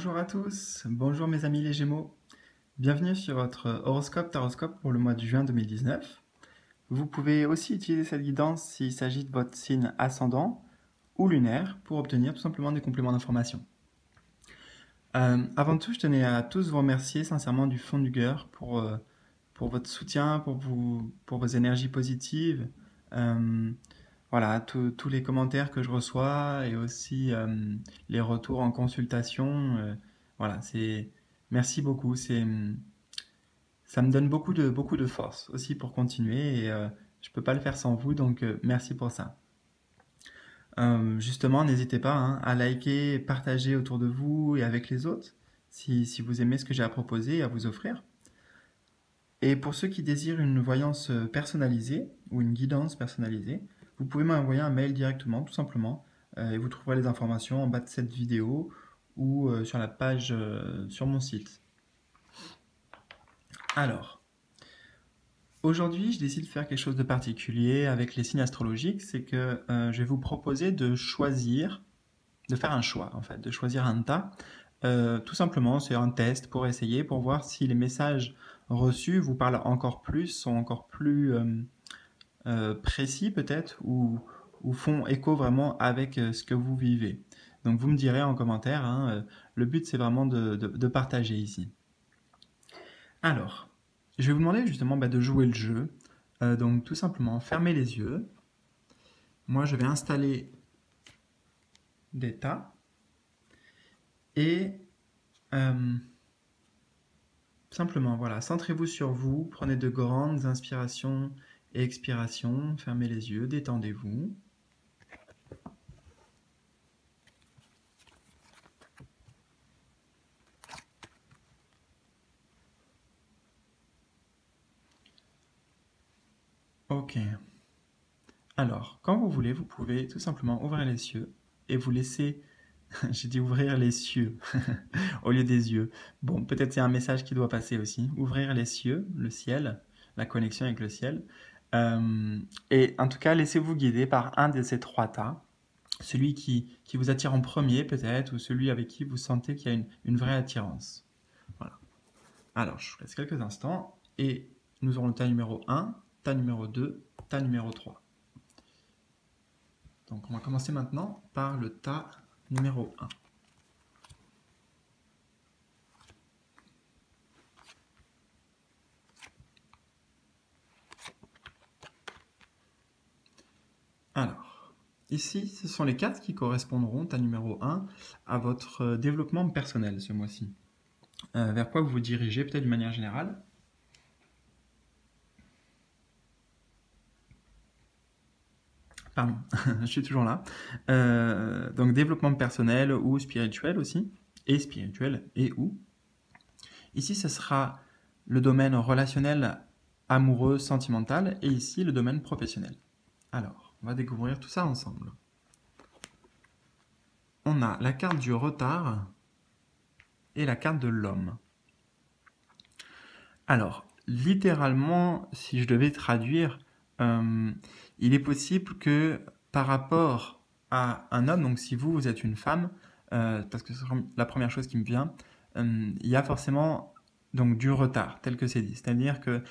Bonjour à tous, bonjour mes amis les Gémeaux. Bienvenue sur votre horoscope Taroscope pour le mois de juin 2019. Vous pouvez aussi utiliser cette guidance s'il s'agit de votre signe ascendant ou lunaire pour obtenir tout simplement des compléments d'information. Avant tout, je tenais à tous vous remercier sincèrement du fond du cœur pour votre soutien, pour vos énergies positives. Euh, voilà, tous les commentaires que je reçois et aussi les retours en consultation. Voilà, merci beaucoup. Ça me donne beaucoup de force aussi pour continuer et je peux pas le faire sans vous, donc merci pour ça. Justement, n'hésitez pas hein, à liker, partager autour de vous et avec les autres si vous aimez ce que j'ai à proposer et à vous offrir. Et pour ceux qui désirent une voyance personnalisée ou une guidance personnalisée, vous pouvez m'envoyer un mail directement, tout simplement, et vous trouverez les informations en bas de cette vidéo ou sur la page sur mon site. Alors, aujourd'hui, je décide de faire quelque chose de particulier avec les signes astrologiques, c'est que je vais vous proposer de choisir, de faire un choix en fait, de choisir un tas. Tout simplement, c'est un test pour essayer, pour voir si les messages reçus vous parlent encore plus, sont encore plus précis peut-être ou font écho vraiment avec ce que vous vivez. Donc vous me direz en commentaire, hein, le but c'est vraiment de partager ici. Alors, je vais vous demander justement de jouer le jeu. Donc tout simplement, fermez les yeux. Moi je vais installer des tas et simplement, voilà, centrez-vous sur vous, prenez de grandes inspirations et expirations, fermez les yeux, détendez-vous. Ok. Alors, quand vous voulez, vous pouvez tout simplement ouvrir les cieux et vous laisser... J'ai dit ouvrir les cieux au lieu des yeux. Bon, peut-être c'est un message qui doit passer aussi. Ouvrir les cieux, le ciel, la connexion avec le ciel. Et en tout cas, laissez-vous guider par un de ces trois tas. Celui qui vous attire en premier peut-être, ou celui avec qui vous sentez qu'il y a une vraie attirance. Voilà. Alors, je vous laisse quelques instants et nous aurons le tas numéro 1, tas numéro 2, tas numéro 3. Donc on va commencer maintenant par le tas numéro 1. Alors, ici, ce sont les cartes qui correspondront, tas numéro 1, à votre développement personnel ce mois-ci. Vers quoi vous vous dirigez peut-être d'une manière générale. Pardon, je suis toujours là. Donc développement personnel ou spirituel aussi, et spirituel et ou. Ici, ce sera le domaine relationnel, amoureux, sentimental, et ici, le domaine professionnel. Alors, on va découvrir tout ça ensemble. On a la carte du retard et la carte de l'homme. Alors, littéralement, si je devais traduire, il est possible que par rapport à un homme, donc si vous êtes une femme, parce que c'est la première chose qui me vient, il y a forcément donc du retard, tel que c'est dit. C'est-à-dire que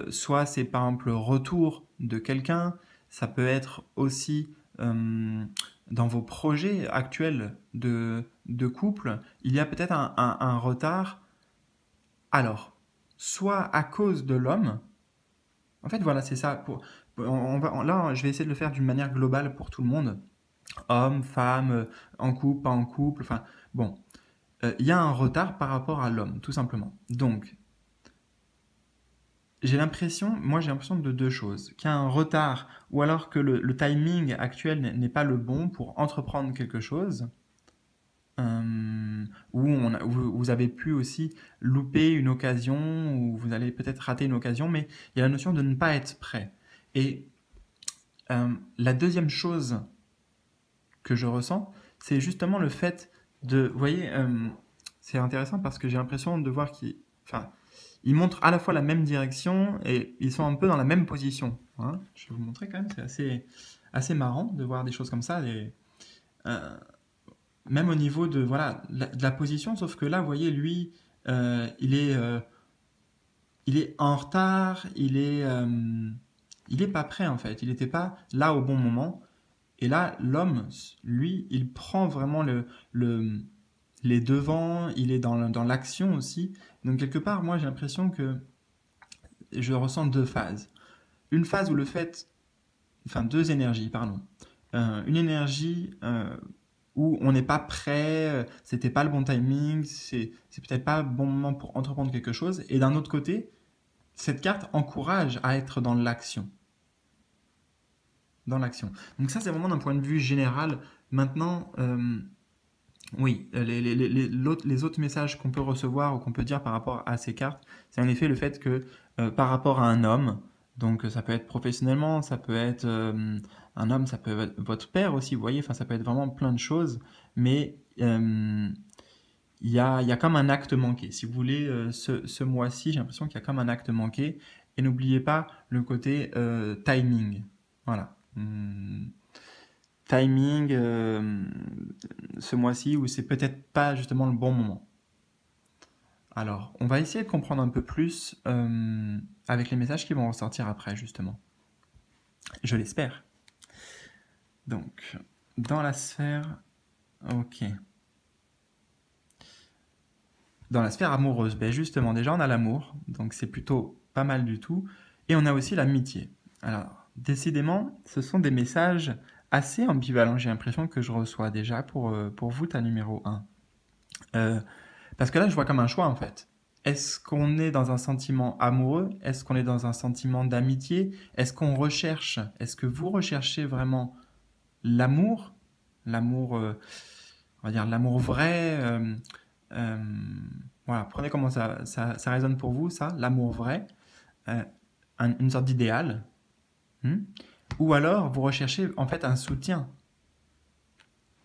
soit c'est par exemple le retour de quelqu'un, ça peut être aussi dans vos projets actuels de couple, il y a peut-être un retard. Alors, soit à cause de l'homme, en fait voilà, c'est ça. Là, je vais essayer de le faire d'une manière globale pour tout le monde. Homme, femme, en couple, pas en couple, enfin bon. Il y a un retard par rapport à l'homme, tout simplement. Donc, j'ai l'impression de deux choses. Qu'il y a un retard, ou alors que le timing actuel n'est pas le bon pour entreprendre quelque chose, où vous avez pu aussi louper une occasion, ou vous allez peut-être rater une occasion, mais il y a la notion de ne pas être prêt. Et la deuxième chose que je ressens, c'est justement le fait de... Vous voyez, c'est intéressant parce que j'ai l'impression de voir ils montrent à la fois la même direction et ils sont un peu dans la même position. Hein. Je vais vous montrer quand même, c'est assez marrant de voir des choses comme ça. même au niveau de, voilà, de la position, sauf que là, vous voyez, lui, euh, il est, euh, il est en retard, il est pas prêt en fait, il n'était pas là au bon moment. Et là, l'homme, lui, il prend vraiment le, les devants, il est dans l'action aussi. Donc quelque part, moi, j'ai l'impression que je ressens deux phases. Une phase où le fait, enfin deux énergies, pardon. Une énergie où on n'est pas prêt, c'était pas le bon timing, c'est peut-être pas le bon moment pour entreprendre quelque chose. Et d'un autre côté, cette carte encourage à être dans l'action. Dans l'action. Donc ça, c'est vraiment d'un point de vue général. Maintenant, oui, les autres messages qu'on peut recevoir ou qu'on peut dire par rapport à ces cartes, c'est en effet le fait que par rapport à un homme, donc ça peut être professionnellement, ça peut être un homme, ça peut être votre père aussi, vous voyez, enfin ça peut être vraiment plein de choses, mais il y a comme un acte manqué. Si vous voulez, ce mois-ci, j'ai l'impression qu'il y a comme un acte manqué. Et n'oubliez pas le côté timing. Voilà. Timing ce mois-ci où c'est peut-être pas justement le bon moment. Alors, on va essayer de comprendre un peu plus avec les messages qui vont ressortir après, justement. Je l'espère. Donc, dans la sphère... Ok. Dans la sphère amoureuse, ben justement, déjà on a l'amour, donc c'est plutôt pas mal du tout. Et on a aussi l'amitié. Alors, décidément, ce sont des messages assez ambivalents, j'ai l'impression que je reçois déjà pour vous, ta numéro un. Parce que là, je vois comme un choix en fait. Est-ce qu'on est dans un sentiment amoureux? Est-ce qu'on est dans un sentiment d'amitié? Est-ce qu'on recherche? Est-ce que vous recherchez vraiment l'amour? L'amour, on va dire l'amour vrai. Euh, voilà, prenez comment ça résonne pour vous, ça, l'amour vrai, euh, une sorte d'idéal. Hmm. Ou alors, vous recherchez en fait un soutien.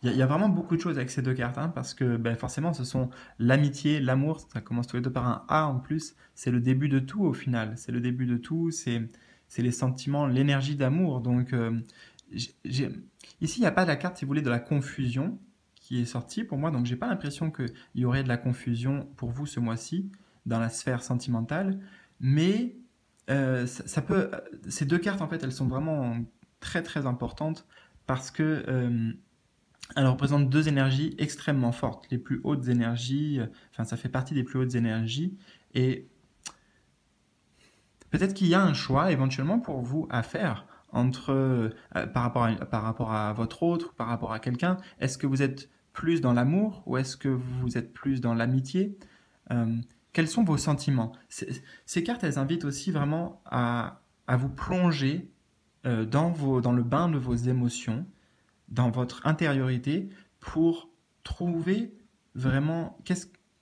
Il y a vraiment beaucoup de choses avec ces deux cartes, hein, parce que ben, forcément, ce sont l'amitié, l'amour, ça commence tous les deux par un A en plus. C'est le début de tout au final. C'est le début de tout, c'est les sentiments, l'énergie d'amour. Donc, ici, il n'y a pas la carte, si vous voulez, de la confusion qui est sortie pour moi. Donc, j'ai pas l'impression qu'il y aurait de la confusion pour vous ce mois-ci dans la sphère sentimentale. Mais ça peut. Ces deux cartes, en fait, elles sont vraiment très très importantes parce que elle représente deux énergies extrêmement fortes, les plus hautes énergies, enfin ça fait partie des plus hautes énergies, et peut-être qu'il y a un choix éventuellement pour vous à faire entre par rapport à votre autre, par rapport à quelqu'un. Est-ce que vous êtes plus dans l'amour ou est-ce que vous êtes plus dans l'amitié? Euh, Quels sont vos sentiments? Ces cartes, elles invitent aussi vraiment à vous plonger dans le bain de vos émotions, dans votre intériorité pour trouver vraiment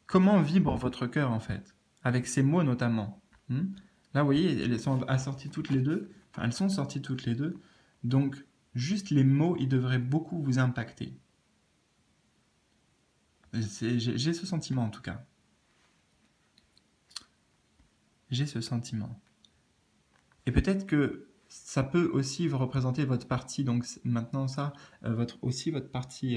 comment vibre votre cœur en fait, avec ces mots notamment. Hmm. Là, vous voyez, elles sont assorties toutes les deux, enfin elles sont sorties toutes les deux, donc juste les mots, ils devraient beaucoup vous impacter. J'ai ce sentiment en tout cas. J'ai ce sentiment. Et peut-être que ça peut aussi vous représenter votre partie, donc maintenant ça, aussi votre partie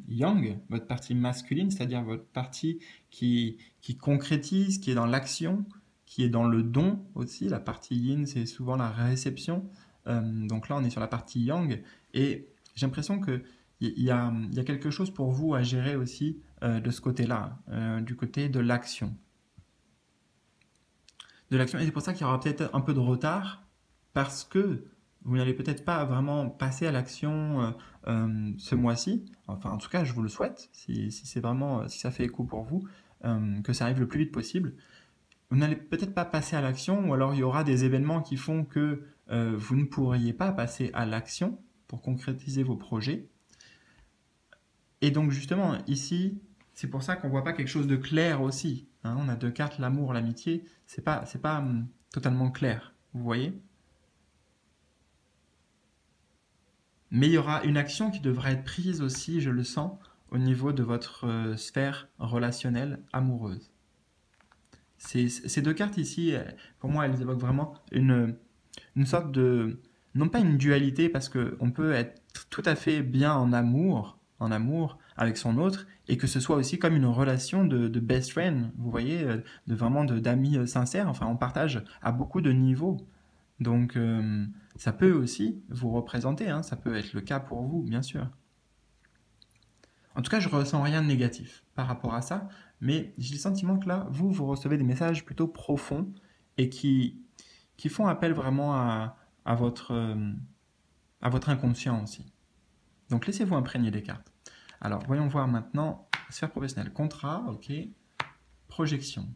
yang, votre partie masculine, c'est-à-dire votre partie qui concrétise, qui est dans l'action, qui est dans le don aussi. La partie yin, c'est souvent la réception. Donc là, on est sur la partie yang. Et j'ai l'impression que il y a quelque chose pour vous à gérer aussi de ce côté-là, du côté de l'action. De l'action. Et c'est pour ça qu'il y aura peut-être un peu de retard parce que vous n'allez peut-être pas vraiment passer à l'action ce mois-ci. Enfin, en tout cas, je vous le souhaite, si c'est vraiment, si ça fait écho pour vous, que ça arrive le plus vite possible. Vous n'allez peut-être pas passer à l'action, ou alors il y aura des événements qui font que vous ne pourriez pas passer à l'action pour concrétiser vos projets. Et donc justement, ici, c'est pour ça qu'on voit pas quelque chose de clair aussi. Hein. On a deux cartes, l'amour, l'amitié. C'est pas totalement clair. Vous voyez? Mais il y aura une action qui devra être prise aussi, je le sens, au niveau de votre sphère relationnelle amoureuse. Ces deux cartes ici, pour moi, elles évoquent vraiment une sorte de... Non pas une dualité, parce qu'on peut être tout à fait bien en amour, avec son autre, et que ce soit aussi comme une relation de best friend, vous voyez, de vraiment d'amis sincères, enfin on partage à beaucoup de niveaux. Donc ça peut aussi vous représenter, hein, ça peut être le cas pour vous, bien sûr. En tout cas, je ressens rien de négatif par rapport à ça, mais j'ai le sentiment que là, vous recevez des messages plutôt profonds et qui font appel vraiment à à votre inconscient aussi. Donc laissez-vous imprégner des cartes. Alors, voyons voir maintenant sphère professionnelle. Contrat, ok. Projection.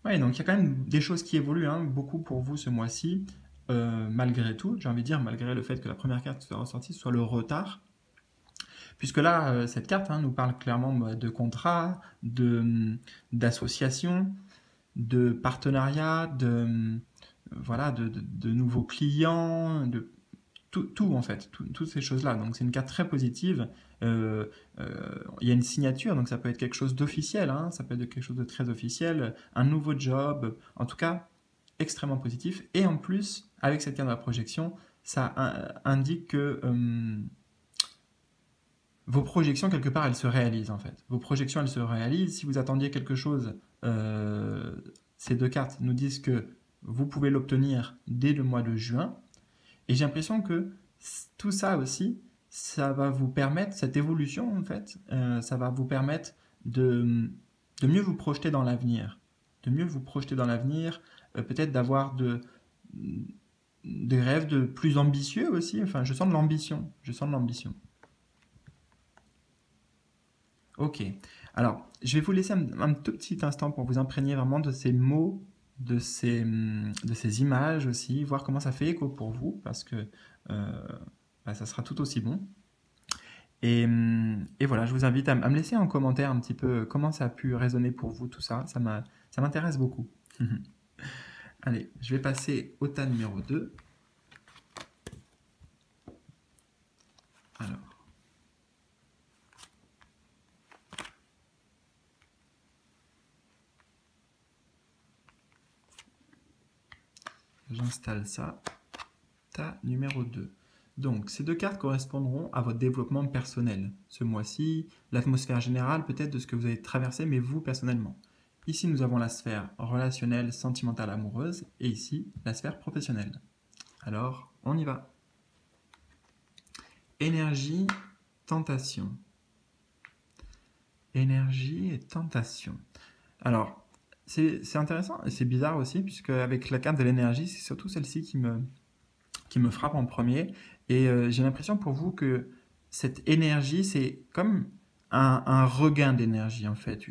Oui, donc il y a quand même des choses qui évoluent, hein, beaucoup pour vous ce mois-ci, malgré tout. J'ai envie de dire, malgré le fait que la première carte soit ressortie, soit le retard. Puisque là, cette carte hein, nous parle clairement de contrat, d'association, de partenariat, voilà, de nouveaux clients, de tout en fait, toutes ces choses-là. Donc c'est une carte très positive. Euh, il y a une signature, donc ça peut être quelque chose d'officiel, hein, ça peut être quelque chose de très officiel, un nouveau job, en tout cas extrêmement positif. Et en plus, avec cette carte de la projection, ça indique que vos projections, quelque part, elles se réalisent en fait. Vos projections, elles se réalisent. Si vous attendiez quelque chose, euh, ces deux cartes nous disent que vous pouvez l'obtenir dès le mois de juin. Et j'ai l'impression que tout ça aussi, ça va vous permettre, cette évolution en fait, ça va vous permettre de mieux vous projeter dans l'avenir. De mieux vous projeter dans l'avenir, peut-être d'avoir des rêves de plus ambitieux aussi. Enfin, je sens de l'ambition. Je sens de l'ambition. Ok. Alors, je vais vous laisser un tout petit instant pour vous imprégner vraiment de ces mots, de ces images aussi, voir comment ça fait écho pour vous, parce que euh, bah, ça sera tout aussi bon. Et voilà, je vous invite à me laisser en commentaire un petit peu comment ça a pu résonner pour vous, tout ça. Ça m'intéresse beaucoup. Allez, je vais passer au tas numéro 2. Alors, j'installe ça. Tas numéro 2. Donc, ces deux cartes correspondront à votre développement personnel. Ce mois-ci, l'atmosphère générale peut-être de ce que vous avez traversé, mais vous personnellement. Ici, nous avons la sphère relationnelle, sentimentale, amoureuse, et ici, la sphère professionnelle. Alors, on y va. Énergie, tentation. Énergie et tentation. Alors, c'est intéressant et c'est bizarre aussi, puisque avec la carte de l'énergie, c'est surtout celle-ci qui me frappe en premier. Et j'ai l'impression pour vous que cette énergie, c'est comme un regain d'énergie en fait.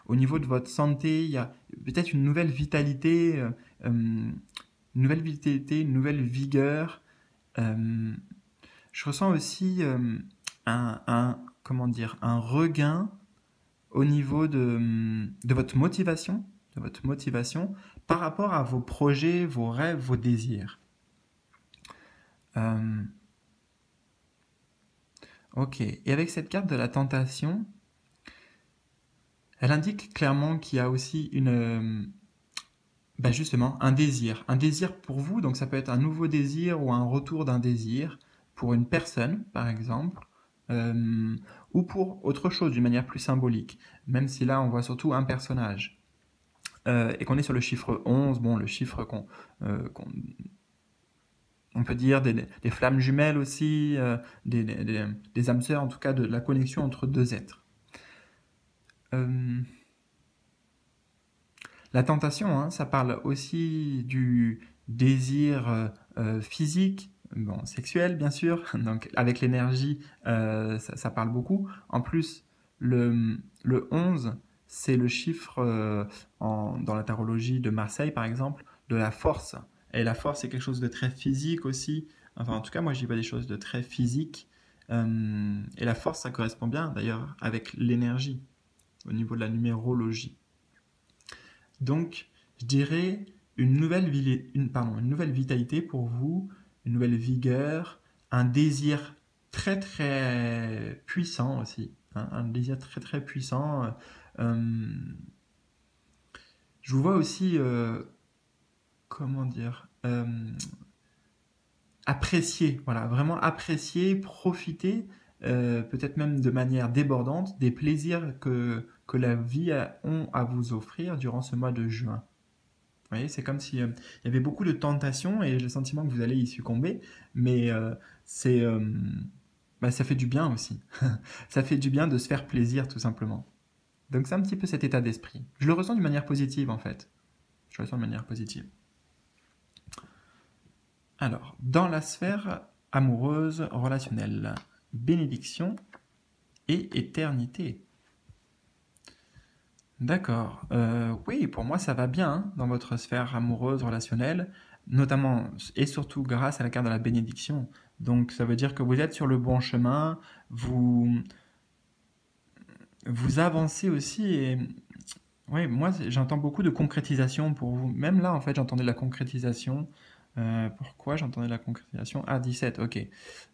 Au niveau de votre santé, il y a peut-être une nouvelle vigueur. Euh, je ressens aussi comment dire, un regain au niveau de votre motivation par rapport à vos projets, vos rêves, vos désirs. Euh, ok. Et avec cette carte de la tentation, elle indique clairement qu'il y a aussi bah justement, un désir pour vous. Donc ça peut être un nouveau désir ou un retour d'un désir pour une personne, par exemple, euh, ou pour autre chose d'une manière plus symbolique. Même si là, on voit surtout un personnage. Et qu'on est sur le chiffre 11, bon, le chiffre qu'on on peut dire des flammes jumelles aussi, des âmes sœurs, en tout cas de la connexion entre deux êtres. Euh, la tentation, hein, ça parle aussi du désir physique, bon, sexuel bien sûr, donc avec l'énergie, ça parle beaucoup. En plus, le 11, c'est le chiffre dans la tarologie de Marseille par exemple, de la force. Et la force, c'est quelque chose de très physique aussi. Enfin, en tout cas, moi, j'y vois des choses de très physique. Et la force, ça correspond bien d'ailleurs avec l'énergie au niveau de la numérologie. Donc, je dirais une nouvelle vitalité pour vous, une nouvelle vigueur, un désir très très puissant aussi, hein, un désir très très puissant. Euh, je vous vois aussi, comment dire, apprécier, voilà, vraiment apprécier, profiter peut-être même de manière débordante, des plaisirs que la vie ont à vous offrir durant ce mois de juin. Vous voyez, c'est comme si il y avait beaucoup de tentations et j'ai le sentiment que vous allez y succomber, mais c'est, bah, ça fait du bien aussi. Ça fait du bien de se faire plaisir tout simplement. Donc c'est un petit peu cet état d'esprit. Je le ressens d'une manière positive en fait. Je le ressens de manière positive. Alors, dans la sphère amoureuse, relationnelle, bénédiction et éternité. D'accord. Oui, pour moi, ça va bien hein, dans votre sphère amoureuse, relationnelle, notamment et surtout grâce à la carte de la bénédiction. Donc, ça veut dire que vous êtes sur le bon chemin, vous, vous avancez aussi. Et oui, moi, j'entends beaucoup de concrétisation pour vous. Même là, en fait, j'entendais de la concrétisation. Pourquoi j'entendais de la concrétisation? Ah, 17, ok.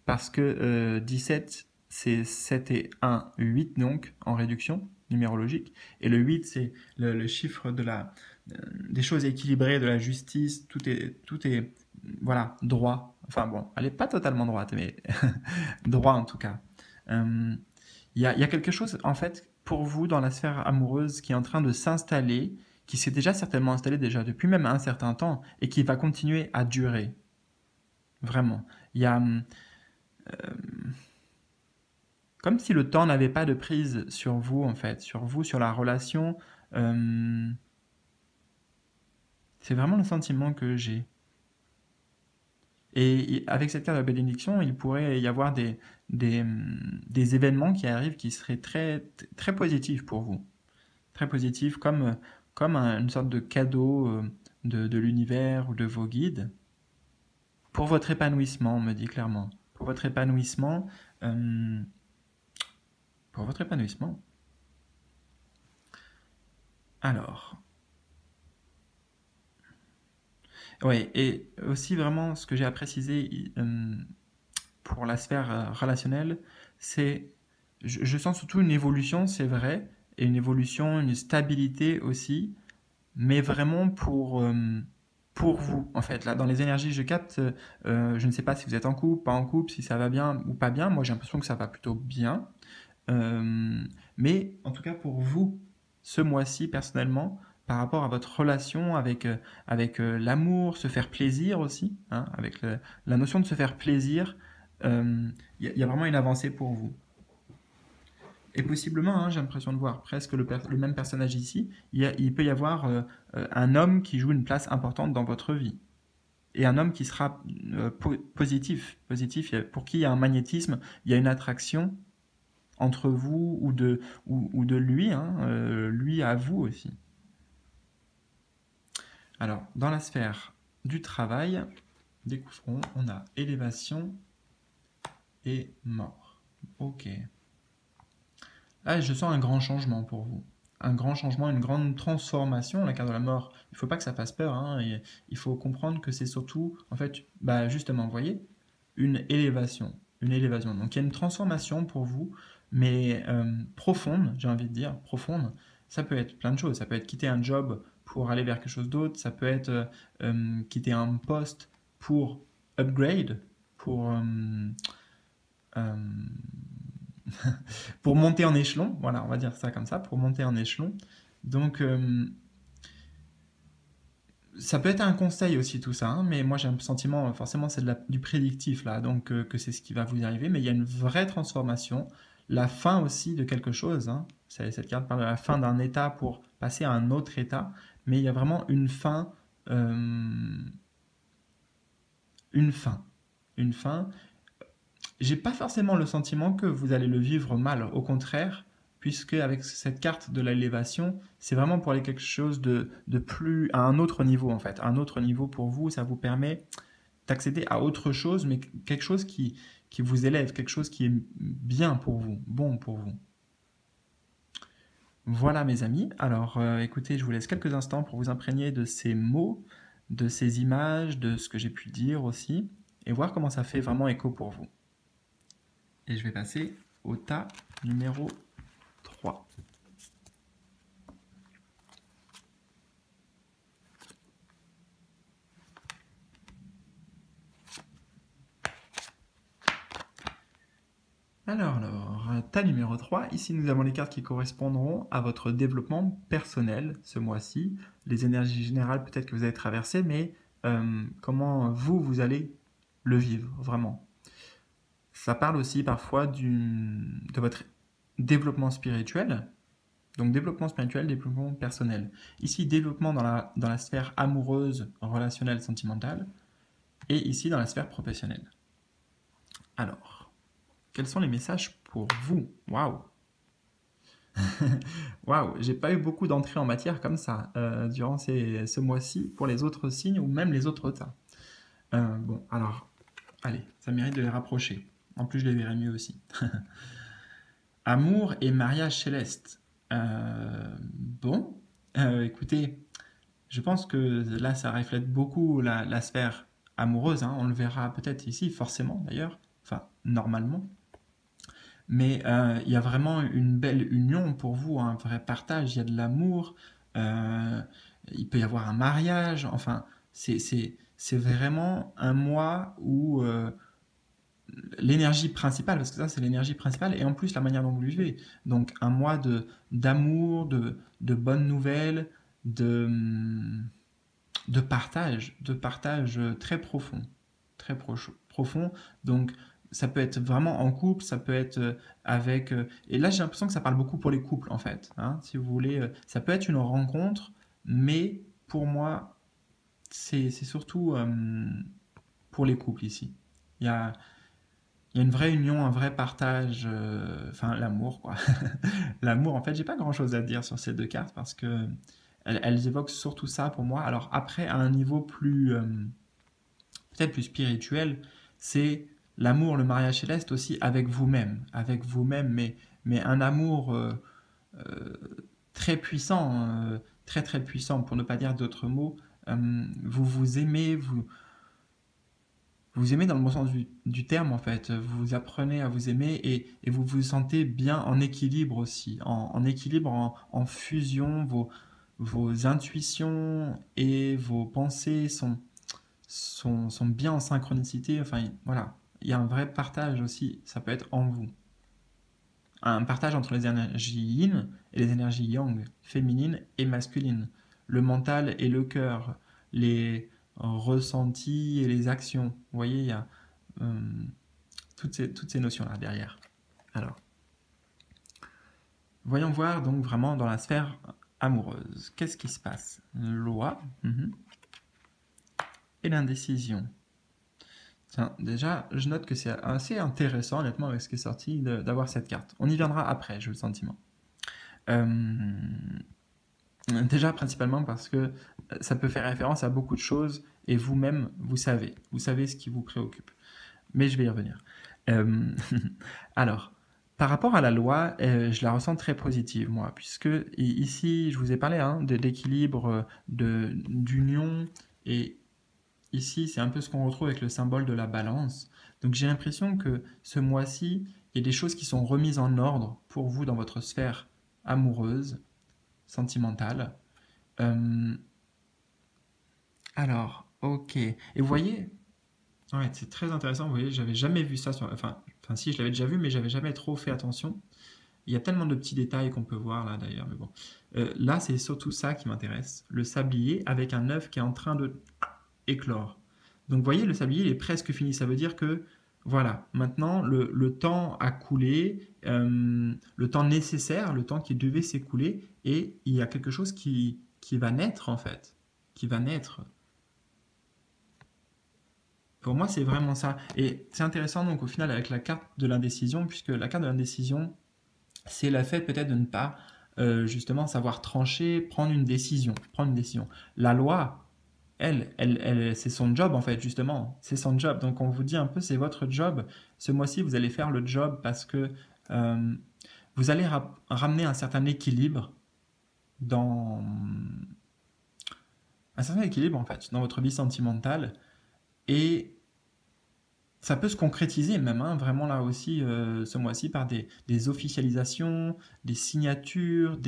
Parce que 17, c'est 7 et 1, 8 donc, en réduction numérologique. Et le 8, c'est le chiffre des choses équilibrées, de la justice. Tout est, voilà, droit. Enfin bon, elle n'est pas totalement droite, mais droit en tout cas. Euh, il y a quelque chose, en fait, pour vous dans la sphère amoureuse qui est en train de s'installer, qui s'est déjà certainement installé déjà depuis même un certain temps et qui va continuer à durer. Vraiment. Il y a comme si le temps n'avait pas de prise sur vous, en fait, sur vous, sur la relation. Euh, c'est vraiment le sentiment que j'ai. Et avec cette carte de la bénédiction, il pourrait y avoir des événements qui arrivent qui seraient très, très positifs pour vous. Très positifs, comme une sorte de cadeau de l'univers ou de vos guides. Pour votre épanouissement, on me dit clairement. Pour votre épanouissement, euh, pour votre épanouissement. Alors, ouais, et aussi vraiment ce que j'ai à préciser pour la sphère relationnelle, c'est, je sens surtout une évolution, c'est vrai, et une évolution, une stabilité aussi, mais vraiment pour vous, en fait. Là, dans les énergies, je capte, je ne sais pas si vous êtes en couple, pas en couple, si ça va bien ou pas bien. Moi, j'ai l'impression que ça va plutôt bien. Mais en tout cas, pour vous, ce mois-ci, personnellement, par rapport à votre relation avec l'amour, se faire plaisir aussi, hein, avec la notion de se faire plaisir, il y a vraiment une avancée pour vous. Et possiblement, hein, j'ai l'impression de voir presque le même personnage ici, il peut y avoir un homme qui joue une place importante dans votre vie. Et un homme qui sera positif, pour qui il y a un magnétisme, il y a une attraction entre vous ou de lui, hein, lui à vous aussi. Alors, dans la sphère du travail, des coups ronds, on a élévation et mort. Ok. Ah, je sens un grand changement pour vous. Un grand changement, une grande transformation, la carte de la mort. Il ne faut pas que ça fasse peur, hein, et il faut comprendre que c'est surtout, en fait, bah justement, vous voyez, une élévation. Une élévation. Donc il y a une transformation pour vous, mais profonde, j'ai envie de dire, profonde. Ça peut être plein de choses. Ça peut être quitter un job pour aller vers quelque chose d'autre. Ça peut être quitter un poste pour upgrade, pour euh, pour monter en échelon, voilà, on va dire ça comme ça, pour monter en échelon. Donc, ça peut être un conseil aussi tout ça, hein, mais moi j'ai un sentiment, forcément c'est du prédictif là, donc que c'est ce qui va vous arriver, mais il y a une vraie transformation, la fin aussi de quelque chose, hein. Cette carte parle de la fin d'un état pour passer à un autre état, mais il y a vraiment euh, une fin, une fin, j'ai pas forcément le sentiment que vous allez le vivre mal, au contraire, puisque avec cette carte de l'élévation, c'est vraiment pour aller quelque chose de plus à un autre niveau en fait, un autre niveau pour vous, ça vous permet d'accéder à autre chose, mais quelque chose qui vous élève, quelque chose qui est bien pour vous, bon pour vous. Voilà mes amis, alors écoutez, je vous laisse quelques instants pour vous imprégner de ces mots, de ces images, de ce que j'ai pu dire aussi, et voir comment ça fait vraiment écho pour vous. Et je vais passer au tas numéro 3. Tas numéro 3. Ici, nous avons les cartes qui correspondront à votre développement personnel ce mois-ci. Les énergies générales, peut-être que vous avez traversé, mais comment vous allez le vivre, vraiment. Ça parle aussi parfois de votre développement spirituel. Donc, développement spirituel, développement personnel. Ici, développement dans la sphère amoureuse, relationnelle, sentimentale. Et ici, dans la sphère professionnelle. Alors, quels sont les messages pour vous? Waouh! Waouh, j'ai pas eu beaucoup d'entrées en matière comme ça durant ce mois-ci pour les autres signes ou même les autres tas. Bon, alors, allez, ça mérite de les rapprocher. En plus, je les verrai mieux aussi. Amour et mariage céleste. Bon, écoutez, je pense que là, ça reflète beaucoup la sphère amoureuse, hein. On le verra peut-être ici, forcément d'ailleurs, enfin, normalement. Mais il y a vraiment une belle union pour vous, un vrai partage, il y a de l'amour, euh, il peut y avoir un mariage, enfin, c'est vraiment un mois où l'énergie principale, parce que ça c'est l'énergie principale, et en plus la manière dont vous le vivez. Donc un mois d'amour, de bonnes nouvelles, de, de partage très profond, très profond. Donc ça peut être vraiment en couple, ça peut être avec... et là j'ai l'impression que ça parle beaucoup pour les couples en fait, hein, si vous voulez. Ça peut être une rencontre, mais pour moi c'est surtout pour les couples ici. Il y a, il y a une vraie union, un vrai partage, enfin l'amour quoi. L'amour, en fait, j'ai pas grand-chose à dire sur ces deux cartes parce que elles évoquent surtout ça pour moi. Alors après, à un niveau plus, peut-être plus spirituel, c'est l'amour, le mariage céleste aussi avec vous-même, mais un amour euh, très puissant, très très puissant, pour ne pas dire d'autres mots. Vous vous aimez, vous aimez dans le bon sens du terme en fait. Vous apprenez à vous aimer et vous vous sentez bien en équilibre aussi, en équilibre, en fusion. Vos intuitions et vos pensées sont bien en synchronicité. Enfin, voilà. Il y a un vrai partage aussi. Ça peut être en vous. Un partage entre les énergies yin et les énergies yang, féminines et masculines. Le mental et le cœur. Les ressentis et les actions. Vous voyez, il y a euh, toutes ces notions-là derrière. Alors, voyons voir donc vraiment dans la sphère amoureuse. Qu'est-ce qui se passe? Loi et l'indécision. Tiens, déjà, je note que c'est assez intéressant, honnêtement, avec ce qui est sorti, d'avoir cette carte. On y viendra après, j'ai le sentiment. Euh, Déjà, principalement parce que ça peut faire référence à beaucoup de choses et vous-même, vous savez ce qui vous préoccupe. Mais je vais y revenir. Euh, Alors, par rapport à la loi, je la ressens très positive, moi, puisque ici, je vous ai parlé hein, d'équilibre, d'union, et ici, c'est un peu ce qu'on retrouve avec le symbole de la balance. Donc j'ai l'impression que ce mois-ci, il y a des choses qui sont remises en ordre pour vous dans votre sphère amoureuse, sentimentale. Euh, ok. Et vous voyez, ouais, c'est très intéressant. Vous voyez, j'avais jamais vu ça enfin si, je l'avais déjà vu, mais j'avais jamais trop fait attention. Il y a tellement de petits détails qu'on peut voir là d'ailleurs, mais bon. Là, c'est surtout ça qui m'intéresse. Le sablier avec un œuf qui est en train de éclore. Donc vous voyez, le sablier il est presque fini. Ça veut dire que voilà, maintenant le temps a coulé, le temps nécessaire, le temps qui devait s'écouler, et il y a quelque chose qui va naître en fait, qui va naître. Pour moi, c'est vraiment ça. Et c'est intéressant donc au final avec la carte de l'indécision, puisque la carte de l'indécision, c'est le fait peut-être de ne pas justement savoir trancher, prendre une décision, prendre une décision. La loi, c'est son job en fait, justement. C'est son job. Donc on vous dit un peu, c'est votre job. Ce mois-ci, vous allez faire le job parce que euh, vous allez ramener un certain équilibre dans un certain équilibre en fait dans votre vie sentimentale et ça peut se concrétiser même hein, vraiment là aussi ce mois-ci par des officialisations, des signatures,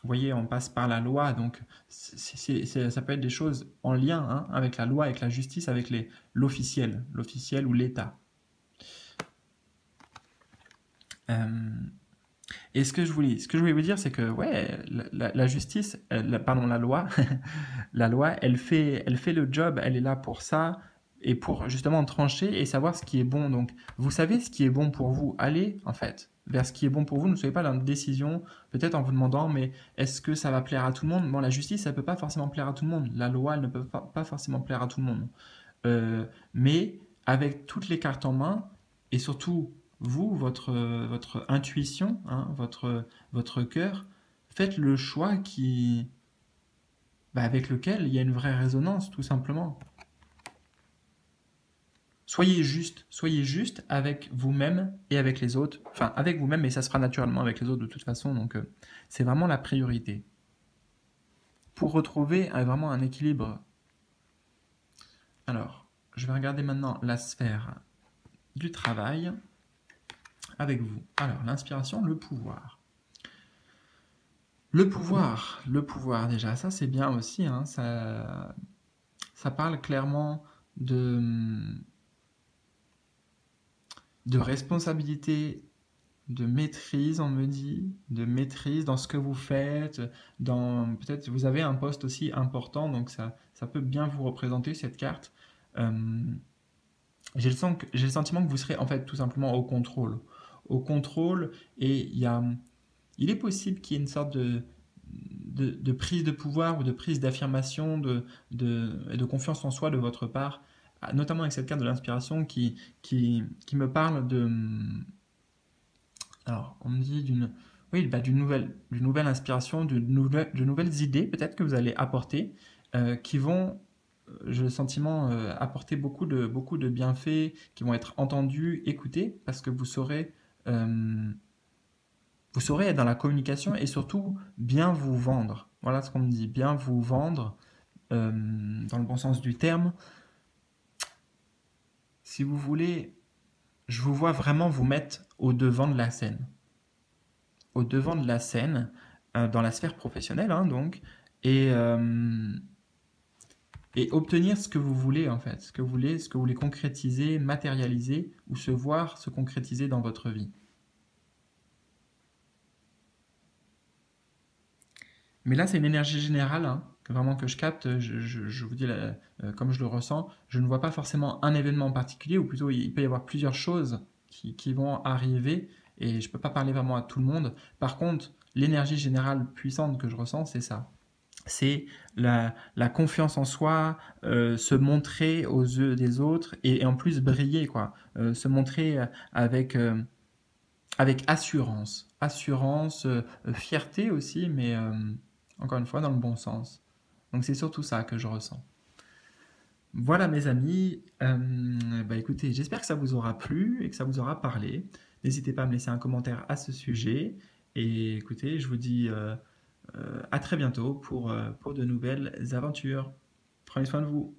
vous voyez, on passe par la loi, donc ça peut être des choses en lien hein, avec la loi, avec la justice, avec l'officiel ou l'État. Euh, et ce que je voulais vous dire, c'est que ouais, la justice, pardon, la loi, la loi, elle fait le job, elle est là pour ça et pour justement trancher et savoir ce qui est bon. Donc, vous savez ce qui est bon pour vous. Allez, en fait, vers ce qui est bon pour vous. Ne soyez pas dans une décision, peut-être en vous demandant, mais est-ce que ça va plaire à tout le monde? Bon, la justice, ça peut pas forcément plaire à tout le monde. La loi, elle ne peut pas forcément plaire à tout le monde. Mais avec toutes les cartes en main, et surtout vous, votre intuition, hein, votre cœur, faites le choix avec lequel il y a une vraie résonance, tout simplement. Soyez juste avec vous-même et avec les autres. Enfin, avec vous-même, mais ça se fera naturellement avec les autres de toute façon. Donc, c'est vraiment la priorité. Pour retrouver vraiment un équilibre. Alors, je vais regarder maintenant la sphère du travail avec vous. Alors, l'inspiration, le pouvoir. Le pouvoir déjà, ça c'est bien aussi, hein, ça parle clairement de, de responsabilité, de maîtrise, on me dit, de maîtrise dans ce que vous faites, dans peut-être vous avez un poste aussi important, donc ça peut bien vous représenter cette carte. Euh, j'ai le sentiment que vous serez en fait tout simplement au contrôle, et il est possible qu'il y ait une sorte de prise de pouvoir ou de prise d'affirmation, de confiance en soi de votre part, notamment avec cette carte de l'inspiration qui me parle de... Alors, on me dit d'une oui, d'une nouvelle inspiration, de nouvelles idées peut-être que vous allez apporter, qui vont, j'ai le sentiment, apporter beaucoup de bienfaits, qui vont être entendus, écoutés, parce que euh, vous saurez être dans la communication et surtout bien vous vendre. Voilà ce qu'on me dit, bien vous vendre, dans le bon sens du terme. Si vous voulez, je vous vois vraiment vous mettre au devant de la scène. Au devant de la scène, dans la sphère professionnelle, hein, donc, et, euh, et obtenir ce que vous voulez, en fait, ce que vous voulez concrétiser, matérialiser, ou se voir se concrétiser dans votre vie. Mais là, c'est une énergie générale, hein, vraiment que je capte. Je vous dis, comme je le ressens, je ne vois pas forcément un événement en particulier, ou plutôt il peut y avoir plusieurs choses qui vont arriver, et je ne peux pas parler vraiment à tout le monde. Par contre, l'énergie générale puissante que je ressens, c'est ça. C'est la confiance en soi, se montrer aux yeux des autres, et en plus briller, quoi. Se montrer avec assurance. Assurance, fierté aussi, mais encore une fois dans le bon sens. Donc c'est surtout ça que je ressens. Voilà mes amis, écoutez, j'espère que ça vous aura plu et que ça vous aura parlé. N'hésitez pas à me laisser un commentaire à ce sujet. Et écoutez, je vous dis à très bientôt pour de nouvelles aventures. Prenez soin de vous.